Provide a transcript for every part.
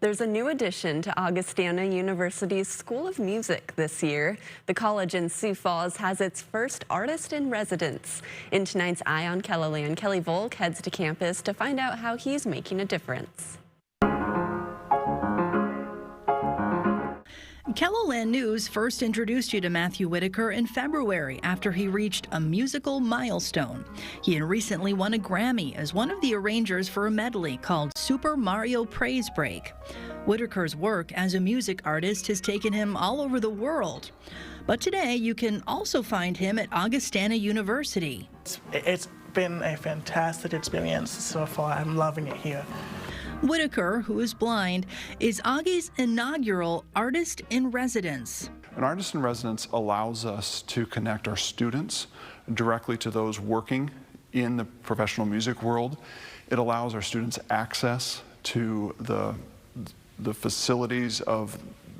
There's a new addition to Augustana University's School of Music this year. The college in Sioux Falls has its first artist in residence. In tonight's Eye on Kelloland, Kelly Volk heads to campus to find out how he's making a difference. Kelloland News first introduced you to Matthew Whitaker in February after he reached a musical milestone. He had recently won a Grammy as one of the arrangers for a medley called Super Mario Praise Break. Whitaker's work as a music artist has taken him all over the world. But today you can also find him at Augustana University. It's been a fantastic experience so far. I'm loving it here. Whitaker, who is blind, is Augie's inaugural Artist in Residence. An Artist in Residence allows us to connect our students directly to those working in the professional music world. It allows our students access to the facilities of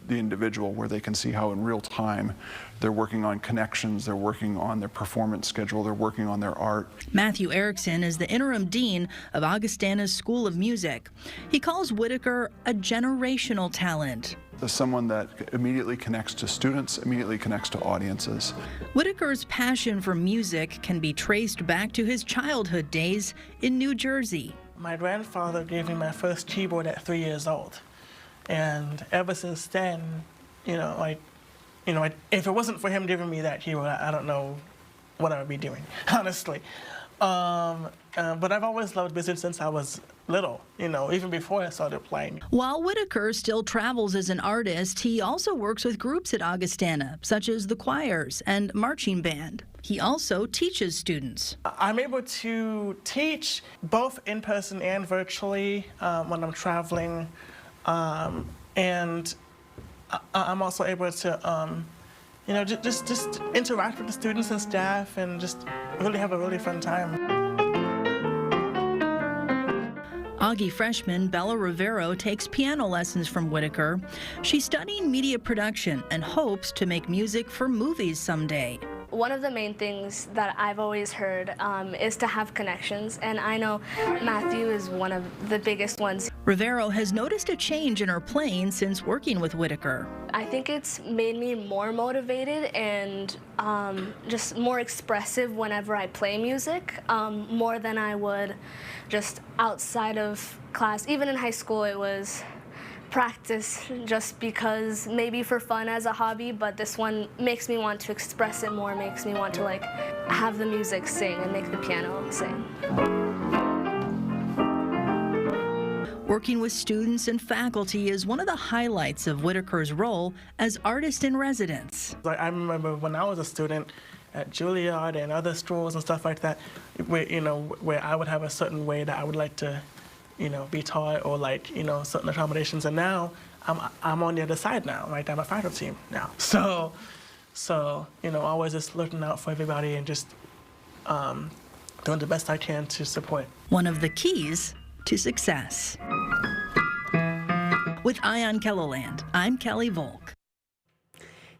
the individual, where they can see how in real time they're working on connections, they're working on their performance schedule, they're working on their art. Matthew Erickson is the interim dean of Augustana's School of Music. He calls Whitaker a generational talent. Someone that immediately connects to students, immediately connects to audiences. Whitaker's passion for music can be traced back to his childhood days in New Jersey. My grandfather gave me my first keyboard at 3 years old. And ever since then, if it wasn't for him giving me that keyboard, I don't know what I would be doing, honestly. But I've always loved music since I was little, even before I started playing. While Whitaker still travels as an artist, he also works with groups at Augustana, such as the choirs and marching band. He also teaches students. I'm able to teach both in person and virtually when I'm traveling. And I'm also able to, just interact with the students and staff and just really have a really fun time. Augie freshman Bella Rivero takes piano lessons from Whitaker. She's studying media production and hopes to make music for movies someday. One of the main things that I've always heard is to have connections, and I know Matthew is one of the biggest ones. Rivero has noticed a change in her playing since working with Whitaker. I think it's made me more motivated and just more expressive whenever I play music, more than I would just outside of class. Even in high school, it was practice just because, maybe for fun as a hobby, but this one makes me want to express it more, makes me want to have the music sing and make the piano sing. Working with students and faculty is one of the highlights of Whitaker's role as artist in residence. I remember when I was a student at Juilliard and other schools and stuff like that, where I would have a certain way that I would like to be taught, or certain accommodations. And now I'm on the other side now, right? I'm a faculty now. So always just looking out for everybody and just doing the best I can to support. One of the keys to success. With Eye on Kelloland, I'm Kelly Volk.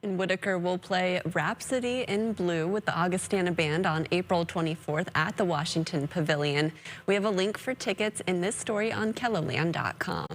And Whitaker will play Rhapsody in Blue with the Augustana Band on April 24th at the Washington Pavilion. We have a link for tickets in this story on kelloland.com.